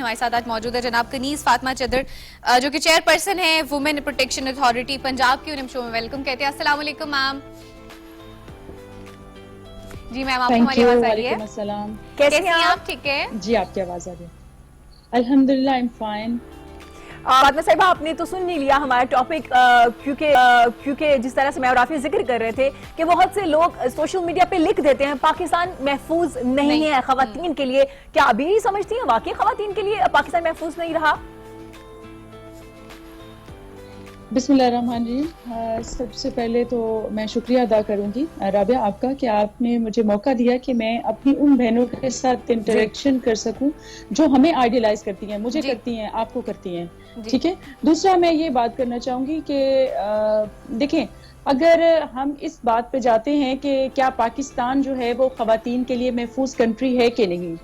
ہمارے ساتھ آج موجود ہے جناب کنیز فاطمہ چدر جو کہ چیئر پرسن ہے وومن پروٹیکشن اتھارٹی پنجاب کی. انہیں شو میں ویلکم کہتے ہیں. السلام علیکم میم. جی میم آپ کو ہماری آواز آ رہی ہے؟ وعلیکم السلام. کیسی ہیں آپ؟ ٹھیک ہے جی آپ کی آواز آ رہی ہے. الحمدللہ I'm fine. فاطمہ صاحبہ آپ نے تو سن نہیں لیا ہمارا ٹاپک کیونکہ جس طرح سے میں اور رافی ذکر کر رہے تھے کہ بہت سے لوگ سوشل میڈیا پہ لکھ دیتے ہیں پاکستان محفوظ نہیں ہے خواتین کے لیے. کیا ابھی نہیں سمجھتی ہیں واقعی خواتین کے لیے پاکستان محفوظ نہیں رہا؟ بسم اللہ الرحمن الرحیم. سب سے پہلے تو میں شکریہ ادا کروں گی رابعہ آپ کا کہ آپ نے مجھے موقع دیا کہ میں اپنی ان بہنوں کے ساتھ انٹریکشن کر سکوں جو ہمیں آئیڈیلائز کرتی ہیں, مجھے کرتی ہیں, آپ کو کرتی ہیں. ٹھیک ہے. دوسرا میں یہ بات کرنا چاہوں گی کہ دیکھیں اگر ہم اس بات پہ جاتے ہیں کہ کیا پاکستان جو ہے وہ خواتین کے لیے محفوظ کنٹری ہے کہ نہیں,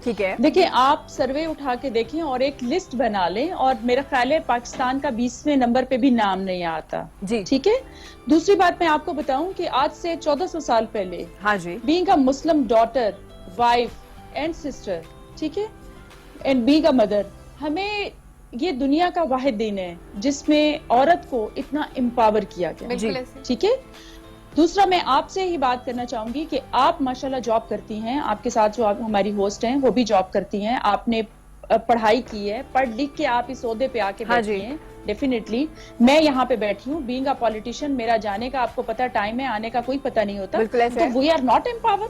ٹھیک ہے, دیکھیں آپ سروے اٹھا کے دیکھیں اور ایک لسٹ بنا لیں اور میرا خیال ہے پاکستان کا 20ویں نمبر پہ بھی نام نہیں آتا. جی ٹھیک ہے. دوسری بات میں آپ کو بتاؤں کہ آج سے 1400 سال پہلے ہاں جی being a Muslim daughter, wife and sister, ٹھیک ہے, اینڈ بینگ اے مدر, ہمیں یہ دنیا کا واحد دین ہے جس میں عورت کو اتنا امپاور کیا گیا. جی ٹھیک ہے. دوسرا میں آپ سے ہی بات کرنا چاہوں گی کہ آپ ماشاءاللہ جاب کرتی ہیں, آپ کے ساتھ جو ہماری ہوسٹ ہیں وہ بھی جاب کرتی ہیں, آپ نے پڑھائی کی ہے, پڑھ لکھ کے آپ اس عہدے پہ آ کے بیٹھی ہیں. ڈیفینیٹلی میں یہاں پہ بیٹھی ہوں بینگ اے پولیٹیشین, میرا جانے کا آپ کو پتا ٹائم ہے, آنے کا کوئی پتہ نہیں ہوتا. تو وی آر ناٹ امپاور.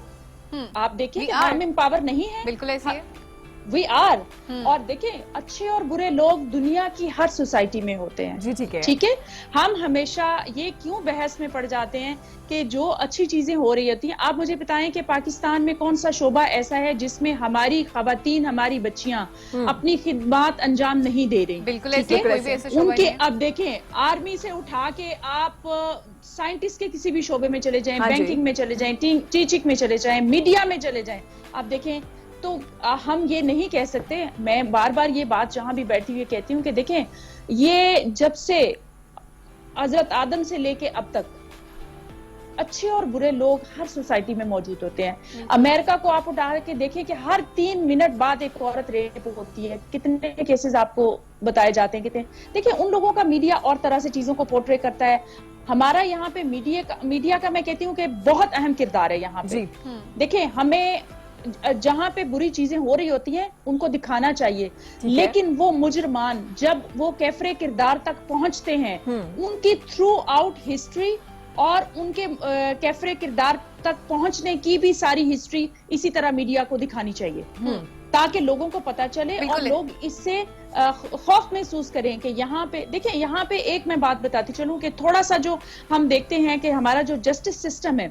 آپ دیکھیں کہ ہم امپاور نہیں ہیں. بالکل ایسی ہے. We are. اور دیکھیں اچھے اور برے لوگ دنیا کی ہر سوسائٹی میں ہوتے ہیں. جی ٹھیک ہے. ٹھیک ہے. ہم ہمیشہ یہ کیوں بحث میں پڑ جاتے ہیں کہ جو اچھی چیزیں ہو رہی ہوتی ہیں, آپ مجھے بتائیں کہ پاکستان میں کون سا شعبہ ایسا ہے جس میں ہماری خواتین, ہماری بچیاں اپنی خدمات انجام نہیں دے رہی. بالکل ایسے کوئی بھی ایسے شعبہ ان کے نہیں ہے. اب دیکھیں آرمی سے اٹھا کے آپ سائنٹسٹ کے کسی بھی شعبے میں چلے جائیں, بینکنگ میں چلے جائیں, ٹیچنگ میں چلے جائیں, میڈیا میں چلے جائیں, آپ دیکھیں تو ہم یہ نہیں کہہ سکتے. میں بار بار یہ بات جہاں بھی بیٹھی ہوئی کہتی ہوں کہ دیکھیں یہ جب سے حضرت آدم سے لے کے اب تک اچھے اور برے لوگ ہر سوسائٹی میں موجود ہوتے ہیں. امریکہ کو آپ اٹھا کے دیکھیں کہ ہر 3 منٹ بعد ایک عورت ریپ ہوتی ہے. کتنے کیسز آپ کو بتائے جاتے ہیں کتنے. دیکھیں ان لوگوں کا میڈیا اور طرح سے چیزوں کو پورٹرے کرتا ہے. ہمارا یہاں پہ میڈیا کا میں کہتی ہوں کہ بہت اہم کردار ہے یہاں پہ. دیکھیں ہمیں جہاں پہ بری چیزیں ہو رہی ہوتی ہیں ان کو دکھانا چاہیے, لیکن وہ مجرمان جب وہ کیفرے کردار تک پہنچتے ہیں ان کی تھرو آؤٹ ہسٹری اور ان کے کیفرے کردار تک پہنچنے کی بھی ساری ہسٹری اسی طرح میڈیا کو دکھانی چاہیے تاکہ لوگوں کو پتا چلے اور لوگ اس سے خوف محسوس کریں کہ یہاں پہ دیکھیں. یہاں پہ ایک میں بات بتاتی چلوں کہ تھوڑا سا جو ہم دیکھتے ہیں کہ ہمارا جو جسٹس سسٹم ہے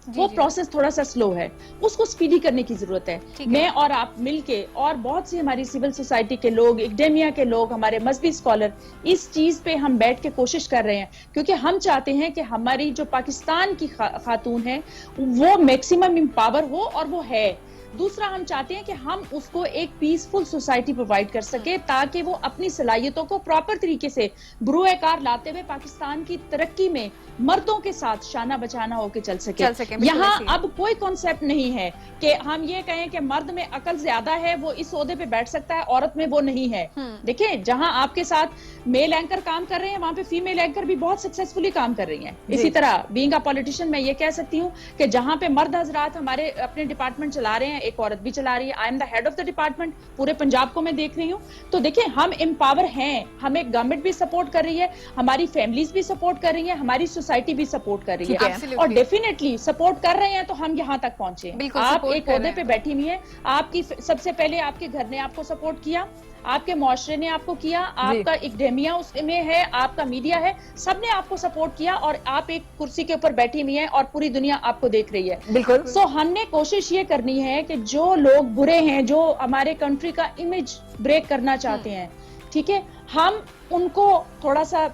وہ پروسیس تھوڑا سا سلو ہے, اس کو سپیڈی کرنے کی ضرورت ہے. میں اور آپ مل کے اور بہت سی ہماری سول سوسائٹی کے لوگ, ایکڈیمیا کے لوگ, ہمارے مذہبی اسکالر اس چیز پہ ہم بیٹھ کے کوشش کر رہے ہیں کیونکہ ہم چاہتے ہیں کہ ہماری جو پاکستان کی خاتون ہے وہ میکسیمم امپاور ہو اور وہ ہے. دوسرا ہم چاہتے ہیں کہ ہم اس کو ایک پیسفل سوسائٹی پرووائڈ کر سکے تاکہ وہ اپنی صلاحیتوں کو پراپر طریقے سے بروئے کار لاتے ہوئے پاکستان کی ترقی میں مردوں کے ساتھ شانہ بچانہ ہو کے چل سکے. یہاں اب کوئی کانسیپٹ نہیں ہے کہ ہم یہ کہیں کہ مرد میں عقل زیادہ ہے وہ اس عہدے پہ بیٹھ سکتا ہے, عورت میں وہ نہیں ہے. دیکھیں جہاں آپ کے ساتھ میل اینکر کام کر رہے ہیں وہاں پہ فیمیل اینکر بھی بہت سکسیسفلی کام کر رہی ہیں. اسی طرح بینگ اے پولیٹیشین میں یہ کہہ سکتی ہوں کہ جہاں پہ مرد حضرات ہمارے اپنے ڈپارٹمنٹ چلا رہے ہیں ایک عورت بھی چلا رہی ہے. I am the head of the department, پورے پنجاب کو میں دیکھ رہی ہوں. تو دیکھیں ہم امپاور ہیں, ہمیں گورنمنٹ بھی سپورٹ کر رہی ہے, ہماری فیملیز بھی سپورٹ کر رہی ہیں, ہماری سوسائٹی بھی سپورٹ کر رہی ہے اور ڈیفینیٹلی سپورٹ کر رہے ہیں تو ہم یہاں تک پہنچے. آپ ایک عہدے پہ بیٹھی ہوئی ہیں, آپ کی سب سے پہلے آپ کے گھر نے آپ کو سپورٹ کیا, آپ کے معاشرے نے آپ کو کیا, آپ کا ایکڈیمیا اس میں ہے, آپ کا میڈیا ہے, سب نے آپ کو سپورٹ کیا اور آپ ایک کرسی کے اوپر بیٹھی ہوئی ہیں اور پوری دنیا آپ کو دیکھ رہی ہے. بالکل. سو ہم نے کوشش یہ کرنی ہے کہ جو لوگ برے ہیں, جو ہمارے کنٹری کا امیج بریک کرنا چاہتے ہیں, ٹھیک ہے, ہم ان کو تھوڑا سا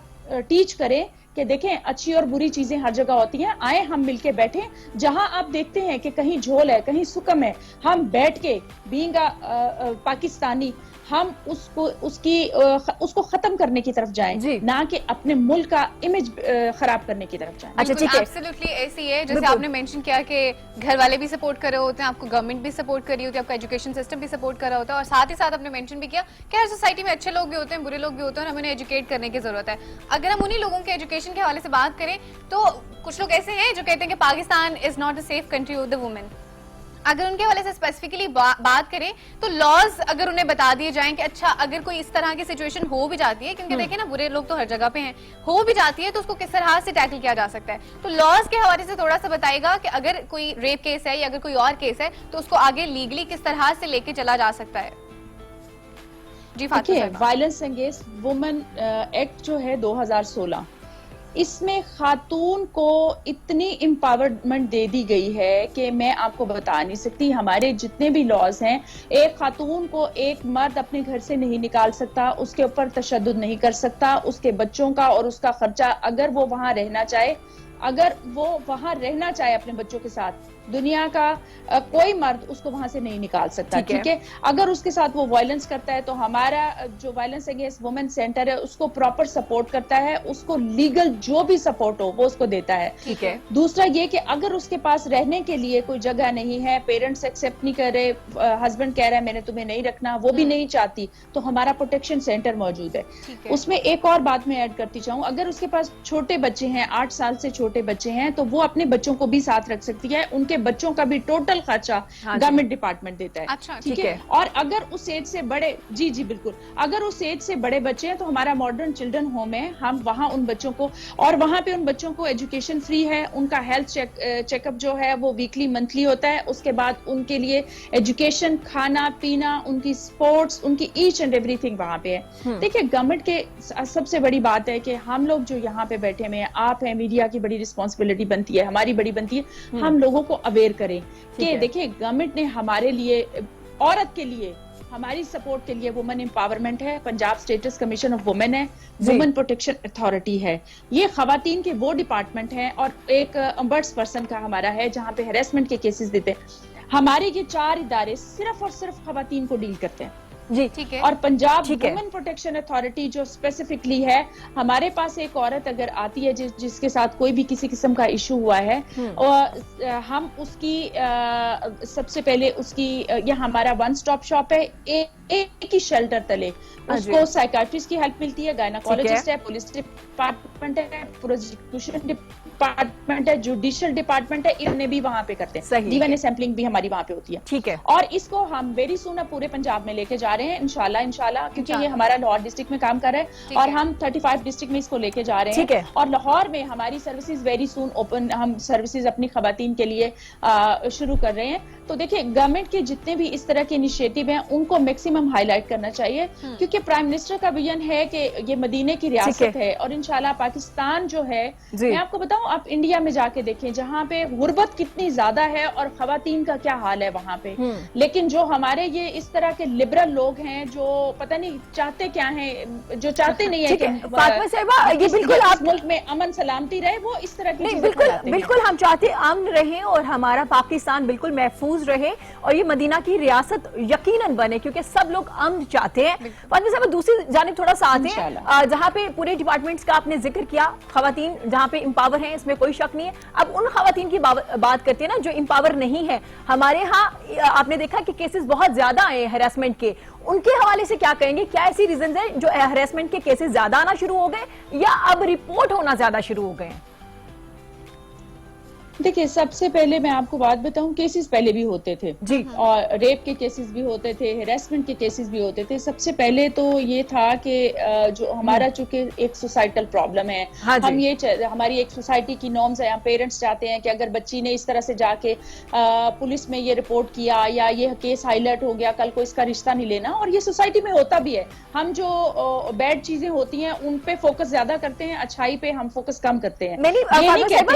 ٹیچ کریں کہ دیکھیں اچھی اور بری چیزیں ہر جگہ ہوتی ہیں. آئیں ہم مل کے بیٹھیں, جہاں آپ دیکھتے ہیں کہ کہیں جھول ہے, کہیں سکم ہے, ہم بیٹھ کے بینگ پاکستانی ہم اس کو ختم کرنے کی طرف جائیں, نہ کہ اپنے ملک کا امیج خراب کرنے کی طرف جائیں. اچھا ٹھیک ہے, ایبسلیوٹلی ایسی ہے جیسے آپ نے مینشن کیا کہ گھر والے بھی سپورٹ کر رہے ہوتے ہیں, آپ کو گورنمنٹ بھی سپورٹ کر رہی ہوتی ہے, آپ کا ایجوکیشن سسٹم بھی سپورٹ کر رہا ہوتا ہے, اور ساتھ ہی ساتھ آپ نے مینشن بھی کیا کہ ہر سوسائٹی میں اچھے لوگ بھی ہوتے ہیں, برے لوگ بھی ہوتے ہیں, اور ہمیں انہیں ایجوکیٹ کرنے کی ضرورت ہے. اگر ہم انہی لوگوں کے ایجوکیشن کے حوالے سے بات کریں تو کچھ لوگ ایسے ہیں جو کہتے ہیں کہ Pakistan is not a safe country with the women. اگر ان کے حوالے سے اسپیسیفکلی بات کریں تو لاز اگر انہیں بتا دیے جائیں کہ اچھا اگر کوئی اس طرح کی سچویشن ہو بھی جاتی ہے, کیونکہ دیکھیں نا برے لوگ تو ہر جگہ پہ ہیں, ہو بھی جاتی ہے تو اس کو کس طرح سے ٹیکل کیا جا سکتا ہے, تو لاز کے حوالے سے تھوڑا سا بتائے گا کہ اگر کوئی ریپ کیس ہے یا اگر کوئی اور کیس ہے تو اس کو آگے لیگلی کس طرح سے لے کے چلا جا سکتا ہے. جی فاطمہ صاحبہ. وائلنس اگینسٹ وومن ایکٹ جو ہے 2016, اس میں خاتون کو اتنی امپاورمنٹ دے دی گئی ہے کہ میں آپ کو بتا نہیں سکتی. ہمارے جتنے بھی لاز ہیں, ایک خاتون کو ایک مرد اپنے گھر سے نہیں نکال سکتا, اس کے اوپر تشدد نہیں کر سکتا, اس کے بچوں کا اور اس کا خرچہ, اگر وہ وہاں رہنا چاہے اپنے بچوں کے ساتھ, دنیا کا کوئی مرد اس کو وہاں سے نہیں نکال سکتا. ٹھیک ہے, اگر اس کے ساتھ وہ وائلنس کرتا ہے تو ہمارا جو وائلنس اگینسٹ وومن سینٹر ہے اس کو پراپر سپورٹ کرتا ہے, اس کو لیگل جو بھی سپورٹ ہو وہ اس کو دیتا ہے. ٹھیک ہے. دوسرا یہ کہ اگر اس کے پاس رہنے کے لیے کوئی جگہ نہیں ہے, پیرنٹس ایکسپٹ نہیں کر رہے, ہسبینڈ کہہ رہا ہے میں نے تمہیں نہیں رکھنا, وہ بھی نہیں چاہتی, تو ہمارا پروٹیکشن سینٹر موجود ہے. اس میں ایک اور بات میں ایڈ کرتی چاہوں, اگر اس کے پاس چھوٹے بچے ہیں, 8 سال سے چھوٹے بچے ہیں, تو وہ اپنے بچوں کو بھی ساتھ رکھ سکتی ہے. ان کے بچوں کا بھی ٹوٹل خرچہ گورنمنٹ ڈپارٹمنٹ دیتا ہے. اچھا ٹھیک ہے. اور اگر اس ایج سے بڑے, جی بالکل, اگر اس ایج سے بڑے بچے ہیں تو ہمارا ماڈرن چلڈرن ہوم ہے, ہم وہاں ان بچوں کو, اور وہاں پہ ان بچوں کو ایجوکیشن فری ہے, ان کا ہیلتھ چیک اپ جو ہے وہ ویکلی منتھلی ہوتا ہے. اس کے بعد ان کے لیے ایجوکیشن, کھانا پینا, ان کی سپورٹس, ان کی ایچ اینڈ ایوری تھنگ وہاں پہ ہے. دیکھیں گورنمنٹ کے سب سے بڑی بات ہے کہ ہم لوگ جو یہاں پہ بیٹھے ہوئے ہیں, آپ ہیں, میڈیا کی بڑی رسپانسبلٹی بنتی ہے, ہماری بڑی بنتی ہے, ہم لوگوں کو اویئر کریں کہ دیکھیں گورنمنٹ نے ہمارے لیے, عورت کے لیے, ہماری سپورٹ کے لیے وومن امپاورمنٹ ہے, Punjab status commission of women ہے, وومن پروٹیکشن اتھارٹی ہے. یہ خواتین کے وہ ڈپارٹمنٹ ہیں, اور ایک امبرڈس پرسن کا ہمارا ہے جہاں پہ ہیراسمنٹ کے کیسز دیتے ہیں. ہمارے یہ 4 ادارے صرف اور صرف خواتین کو ڈیل کرتے ہیں. جی ٹھیک ہے. اور پنجاب وومن پروٹیکشن اتھارٹی جو اسپیسیفکلی ہے, ہمارے پاس ایک عورت اگر آتی ہے جس کے ساتھ کوئی بھی کسی قسم کا ایشو ہوا ہے, اور ہم اس کی سب سے پہلے اس کی, یہ ہمارا 1 سٹاپ شاپ ہے, ایک ہی شیلٹر تلے اس کو سائیکاٹرسٹ کی ہیلپ ملتی ہے, گائناکولوجسٹ ہے, پولیس ڈپارٹمنٹ ہے, پروسیکیوشن ڈپارٹمنٹ ہے, جوڈیشل ڈپارٹمنٹ ہے, انہیں بھی وہاں پہ کرتے ہیں. ڈی این اے سیمپلنگ بھی ہماری وہاں پہ ہوتی ہے. ٹھیک ہے. اور اس کو ہم ویری سون پورے پنجاب میں لے کے جا رہے ہیں انشاءاللہ, کیونکہ یہ ہمارا لاہور ڈسٹرکٹ میں کام کر رہا ہے, اور ہم 35 ڈسٹرکٹ میں اس کو لے کے جا رہے ہیں. اور لاہور میں ہماری سروسز ویری سون اوپن, ہم سروسز اپنی خواتین کے لیے شروع کر رہے ہیں. تو دیکھیں گورنمنٹ کے جتنے بھی اس طرح کے انیشیٹو ہیں ان کو میکسیمم ہائی لائٹ کرنا چاہیے, کیونکہ پرائم منسٹر کا ویژن ہے کہ یہ مدینے کی ریاست ہے, اور انشاءاللہ پاکستان جو ہے, میں آپ کو بتاؤں, آپ انڈیا میں جا کے دیکھیں جہاں پہ غربت کتنی زیادہ ہے اور خواتین کا کیا حال ہے وہاں پہ, لیکن جو ہمارے یہ اس طرح کے لبرل لوگ ہیں جو پتہ نہیں چاہتے کیا ہیں, جو چاہتے نہیں ہیں کہ فاطمہ صاحبہ یہ بالکل آپ ملک میں امن سلامتی رہے, وہ اس طرح کی بالکل ہم چاہتے امن رہے اور ہمارا پاکستان بالکل محفوظ رہے, اور یہ مدینہ کی ریاست یقیناً بنے, کیونکہ سب لوگ امن چاہتے ہیں. فاطمہ صاحبہ دوسری جانب تھوڑا سا آتے ہیں, جہاں پہ پورے ڈپارٹمنٹس کا آپ نے ذکر کیا, خواتین جہاں پہ امپاور ہیں اس میں کوئی شک نہیں ہے. اب ان خواتین کی بات کرتے ہیں نا جو امپاور نہیں ہے, ہمارے ہاں آپ نے دیکھا کہ کیسز بہت زیادہ آئے ہیراسمنٹ کے, ان کے حوالے سے کیا کہیں گے؟ کیا ایسی ریزنز ہیں جو ہیراسمنٹ کے کیسز زیادہ آنا شروع ہو گئے, یا اب رپورٹ ہونا زیادہ شروع ہو گئے ہیں؟ دیکھیں سب سے پہلے میں آپ کو بات بتاؤں, کیسز پہلے بھی ہوتے تھے, اور ریپ کے کیسز بھی ہوتے تھے, ہیراسمنٹ کے کیسز بھی ہوتے تھے. سب سے پہلے تو یہ تھا کہ جو ہمارا چونکہ ایک سوسائٹل پرابلم ہے, ہم یہ ہماری ایک سوسائٹی کی نارمز ہیں, پیرنٹس چاہتے ہیں کہ اگر بچی نے اس طرح سے جا کے پولیس میں یہ رپورٹ کیا یا یہ کیس ہائی لائٹ ہو گیا, کل کو اس کا رشتہ نہیں لینا. اور یہ سوسائٹی میں ہوتا بھی ہے, ہم جو بیڈ چیزیں ہوتی ہیں ان پہ فوکس زیادہ کرتے ہیں, اچھائی پہ ہم فوکس کم کرتے ہیں.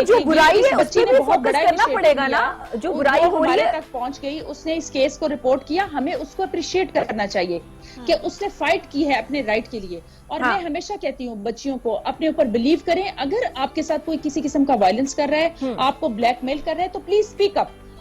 جو برائی ہے بہت بڑا کرنا پڑے گا نا, جو برائی ہمارے تک پہنچ گئی, اس نے اس کیس کو رپورٹ کیا, ہمیں اس کو اپریشیٹ کرنا چاہیے کہ اس نے فائٹ کی ہے اپنے رائٹ کے لیے. اور میں ہمیشہ کہتی ہوں بچیوں کو اپنے اوپر بلیو کریں, اگر آپ کے ساتھ کوئی کسی قسم کا وائلنس کر رہا ہے, آپ کو بلیک میل کر رہا ہے, تو پلیز اسپیک اپ.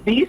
20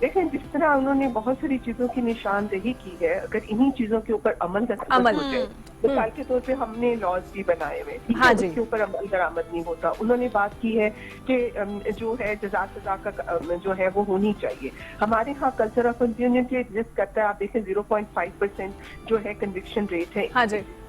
دیکھیں جس طرح انہوں نے بہت ساری چیزوں کی نشاندہی کی ہے، اگر انہی چیزوں کے اوپر عمل درآمد ہو جائے، مثال کے طور پہ ہم نے لاز بھی بنائے ہوئے، ٹھیک ہے، اس کے اوپر عمل درآمد نہیں ہوتا. انہوں نے بات کی ہے کہ جو ہے جزا سزا کا جو ہے وہ ہونی چاہیے. ہمارے ہاں کلچر آف امپیونٹی ایگزسٹ کرتا ہے. آپ دیکھیں 0.5% جو ہے کنوکشن ریٹ ہے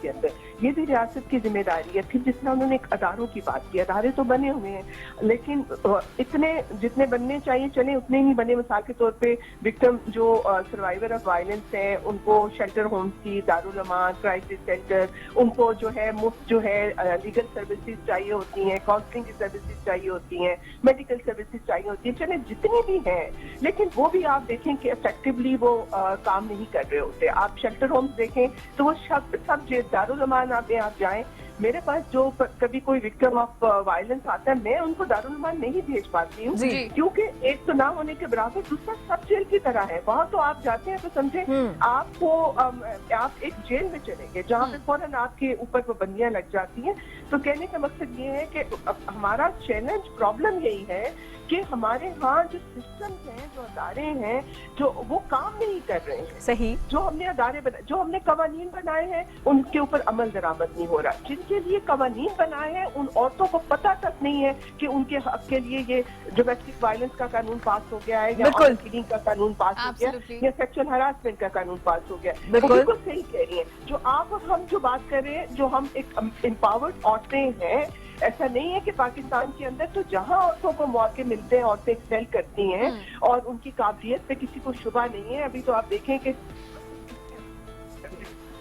کے اندر. یہ بھی ریاست کی ذمہ داری ہے. پھر جس طرح انہوں نے اداروں کی بات کی، ادارے تو بنے ہوئے ہیں لیکن اتنے جتنے بننے چاہیے چلیں اتنے ہی بنے. مثال کے طور پہ وکٹم جو سروائیور آف وائلنس ہیں ان کو شیلٹر ہومز کی، دارالامان، کرائسس سینٹر، ان کو جو ہے مفت جو ہے لیگل سروسز چاہیے ہوتی ہیں، کاؤنسلنگ کی سروسز چاہیے ہوتی ہیں، میڈیکل سروسز چاہیے ہوتی ہیں. چلیں جتنی بھی ہیں لیکن وہ بھی آپ دیکھیں کہ افیکٹولی وہ کام نہیں کر رہے ہوتے. آپ شیلٹر ہومز دیکھیں تو وہ سب دارالامان آپ جائیں، میرے پاس جو کبھی کوئی وکٹم آف وائلنس آتا ہے میں ان کو دارالامان نہیں بھیج پاتی ہوں کیونکہ ایک تو نہ ہونے کے برابر دوسرا سب جیل کی طرح ہے. وہاں تو آپ جاتے ہیں تو سمجھیں آپ کو آپ ایک جیل میں چلیں گے جہاں پہ فوراً آپ کے اوپر پابندیاں لگ جاتی ہیں. تو کہنے کا مقصد یہ ہے کہ ہمارا چیلنج پرابلم یہی ہے کہ ہمارے ہاں جو سسٹمز ہیں، جو ادارے ہیں، جو وہ کام نہیں کر رہے ہیں. صحیح. جو ہم نے ادارے جو ہم نے قوانین بنائے ہیں ان کے اوپر عمل درآمد نہیں ہو رہا. جن کے لیے قوانین بنائے ہیں ان عورتوں کو پتہ تک نہیں ہے کہ ان کے حق کے لیے یہ ڈومیسٹک وائلنس کا قانون پاس ہو گیا ہے یا آنر کلنگ کا قانون پاس ہو گیا یا سیکشل ہراسمنٹ کا قانون پاس ہو گیا. بالکل صحیح کہہ رہی ہیں. جو آپ اور ہم جو بات کر رہے ہیں، جو ہم ایک امپاورڈ عورتیں ہیں، ایسا نہیں ہے کہ پاکستان کے اندر تو جہاں عورتوں کو موقع ملتے ہیں عورتیں ایکسل کرتی ہیں اور ان کی قابلیت پہ کسی کو شبہ نہیں ہے. ابھی تو آپ دیکھیں کہ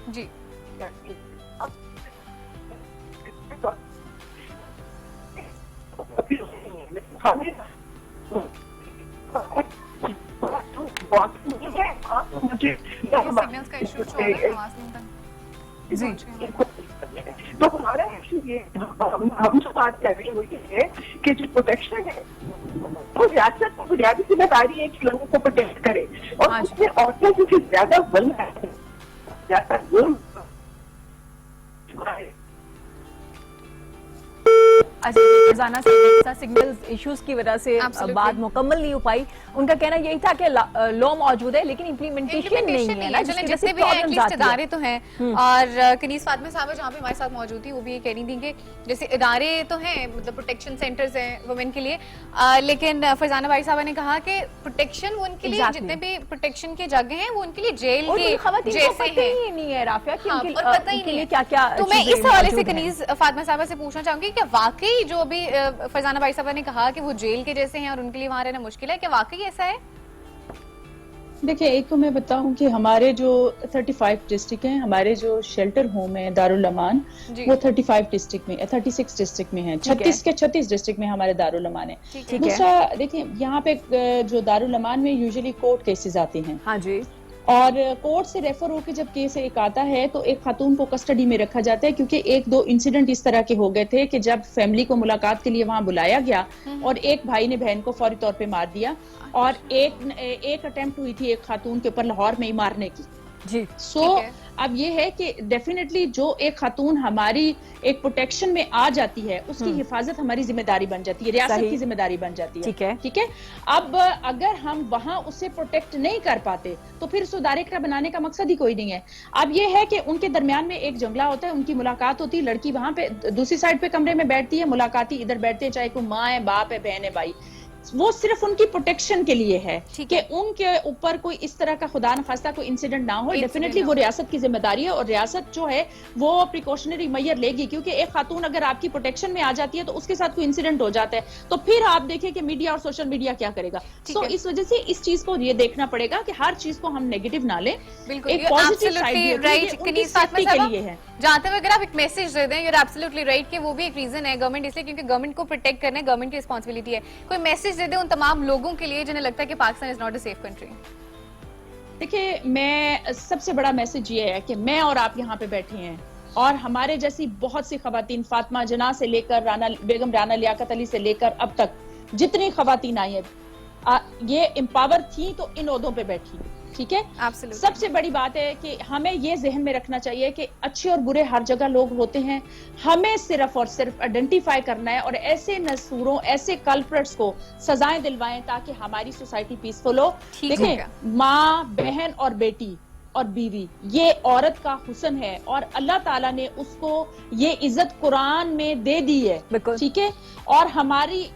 جی سگنلز کا ایشو جو ہے آواز نہیں تھا. تو ہمارا ایشو یہ ہم جو بات کر رہے ہوئی ہے کہ جو پروٹیکشن ہے وہ ریاست کی بنیادی ذمہ داری ہے کہ لوگوں کو پروٹیکٹ کرے اور اس میں عورتیں جو کہ زیادہ روزانہ سگنل ایشوز کی وجہ سے بات مکمل نہیں ہو پائی. ان کا کہنا یہی تھا کہ لا موجود ہے لیکن امپلیمنٹیشن نہیں ہے نا، جتنے بھی ادارے تو ہیں. اور کنیز فاطمہ صاحبہ جہاں پہ ہمارے ساتھ موجود تھی وہ بھی یہ کہہ رہی تھی کہ جیسے ادارے تو ہیں، مطلب پروٹیکشن سینٹرز ہیں وومن کے لیے، لیکن فرزانہ بھائی صاحبہ نے کہا کہ پروٹیکشن وہ ان کے لیے جتنے بھی پروٹیکشن کے جگہ ہیں وہ ان کے لیے جیل کے جیسے ہیں. نہیں ہے رافعہ کہ اور پتہ ہی نہیں کیا کیا. تو میں اس حوالے سے کنیز فاطمہ صاحبہ سے پوچھنا چاہوں گی کہ واقعی جو ابھی فرزانہ بھائی صاحبہ نے کہا کہ وہ جیل کے جیسے ہیں اور ان کے لیے وہاں رہنا مشکل ہے، کیا واقعی ایسا ہے؟ دیکھیں ایک تو میں بتاؤں کہ ہمارے جو 35 ڈسٹرکٹ ہیں، ہمارے جو شیلٹر ہوم ہیں دارالامان وہ 35 ڈسٹرکٹ میں 36 ڈسٹرکٹ میں ہیں، 36 کے 36 ڈسٹرکٹ میں ہمارے دارالامان ہیں. دوسرا دیکھیں یہاں پہ جو دارالامان میں یوزلی کورٹ کیسز آتے ہیں. ہاں جی. اور کورٹ سے ریفر ہو کے جب کیس ایک آتا ہے تو ایک خاتون کو کسٹڈی میں رکھا جاتا ہے کیونکہ ایک دو انسیڈنٹ اس طرح کے ہو گئے تھے کہ جب فیملی کو ملاقات کے لیے وہاں بلایا گیا اور ایک بھائی نے بہن کو فوری طور پہ مار دیا اور ایک اٹیمپٹ ہوئی تھی ایک خاتون کے اوپر لاہور میں ہی مارنے کی. جی. اب یہ ہے کہ ڈیفینیٹلی جو ایک خاتون ہماری ایک پروٹیکشن میں آ جاتی ہے اس کی حفاظت ہماری ذمہ داری بن جاتی ہے، ریاست کی ذمہ داری بن جاتی ہے. ٹھیک ہے. اب اگر ہم وہاں اسے پروٹیکٹ نہیں کر پاتے تو پھر اس ادارے کا بنانے کا مقصد ہی کوئی نہیں ہے. اب یہ ہے کہ ان کے درمیان میں ایک جنگلہ ہوتا ہے، ان کی ملاقات ہوتی ہے، لڑکی وہاں پہ دوسری سائڈ پہ کمرے میں بیٹھتی ہے، ملاقاتی ادھر بیٹھتے ہیں، چاہے کوئی ماں ہے، باپ ہے، بہن ہے، بھائی. وہ صرف ان کی پروٹیکشن کے لیے ہے کہ ان کے اوپر کوئی اس طرح کا خدا نخواستہ کوئی انسیڈنٹ نہ ہو. ڈیفینیٹلی وہ ریاست کی ذمہ داری ہے اور ریاست جو ہے وہ پریکاشنری میئر لے گی کیونکہ ایک خاتون اگر آپ کی پروٹیکشن میں آ جاتی ہے تو اس کے ساتھ کوئی انسیڈنٹ ہو جاتا ہے تو پھر آپ دیکھیں کہ میڈیا اور سوشل میڈیا کیا کرے گا. سو اس وجہ سے اس چیز کو یہ دیکھنا پڑے گا کہ ہر چیز کو ہم نیگیٹو نہ لیں. ایک پازیٹیو سائیڈ کے لیے ہے. جانتے ہوئے اگر آپ ایک میسج دے دیں، یو آر ایبسلیوٹلی رائٹ کہ وہ بھی ایک ریزن ہے گورنمنٹ اس لیے کیونکہ گورنمنٹ کو پروٹیکٹ کرنا گورنمنٹ کی رسپانسبلٹی ہے. کوئی میسج دے دیں ان تمام لوگوں کے لیے جنہیں لگتا ہے کہ Pakistan is not a safe country. دیکھیے میں سب سے بڑا میسج یہ ہے کہ میں اور آپ یہاں پہ بیٹھے ہیں اور ہمارے جیسی بہت سی خواتین، فاطمہ جناح سے لے کر بیگم رانا لیاقت علی سے لے کر اب تک جتنی خواتین آئی ہیں یہ امپاور تھیں تو ان عہدوں پہ بیٹھی. ٹھیک ہے. Absolutely. سب سے بڑی بات ہے کہ ہمیں یہ ذہن میں رکھنا چاہیے کہ اچھے اور برے ہر جگہ لوگ ہوتے ہیں. ہمیں صرف اور صرف آئیڈینٹیفائی کرنا ہے اور ایسے نصوروں ایسے کلپریٹس کو سزائیں دلوائیں تاکہ ہماری سوسائٹی پیسفل ہو. ٹھیک دیکھیں ہوگا. ماں، بہن اور بیٹی اور بیوی یہ عورت کا حسن ہے اور اللہ تعالیٰ نے اس کو یہ عزت قرآن میں دے دی ہے. بالکل. ٹھیک ہے. اور ہماری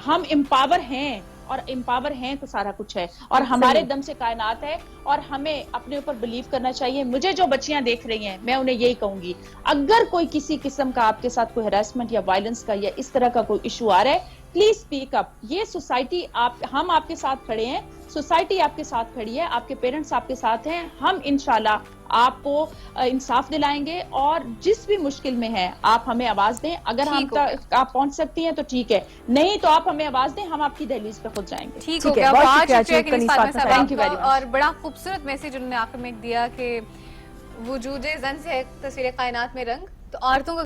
ہم امپاور ہیں اور امپاور ہیں تو سارا کچھ ہے اور ہمارے صحیح. دم سے کائنات ہے اور ہمیں اپنے اوپر بلیو کرنا چاہیے. مجھے جو بچیاں دیکھ رہی ہیں میں انہیں یہی کہوں گی اگر کوئی کسی قسم کا آپ کے ساتھ کوئی ہراسمنٹ یا وائلنس کا یا اس طرح کا کوئی ایشو آ رہا ہے پلیز اسپیک اپ. یہ سوسائٹی ہم آپ کے ساتھ کھڑے ہیں, سوسائٹی آپ کے ساتھ کھڑی ہے, آپ کے پیرنٹس آپ کے ساتھ ہیں. ہم انشاءاللہ آپ کو انصاف دلائیں گے اور جس بھی مشکل میں ہے آپ ہمیں آواز دیں. اگر ہم آپ پہنچ سکتی ہیں تو ٹھیک ہے, نہیں تو آپ ہمیں آواز دیں, ہم آپ کی دہلیز پہ خود جائیں گے. ٹھیک ہو ٹھیک ہے. گیا. بہت بہت شکریہ شکریہ کنیز کنیز فاطمہ فاطمہ صاحب Thank you آپ very کا, much. اور بڑا خوبصورت میسج انہوں نے آخر میں دیا کہ وجود زن سے تصویر کائنات میں رنگ, تو عورتوں کو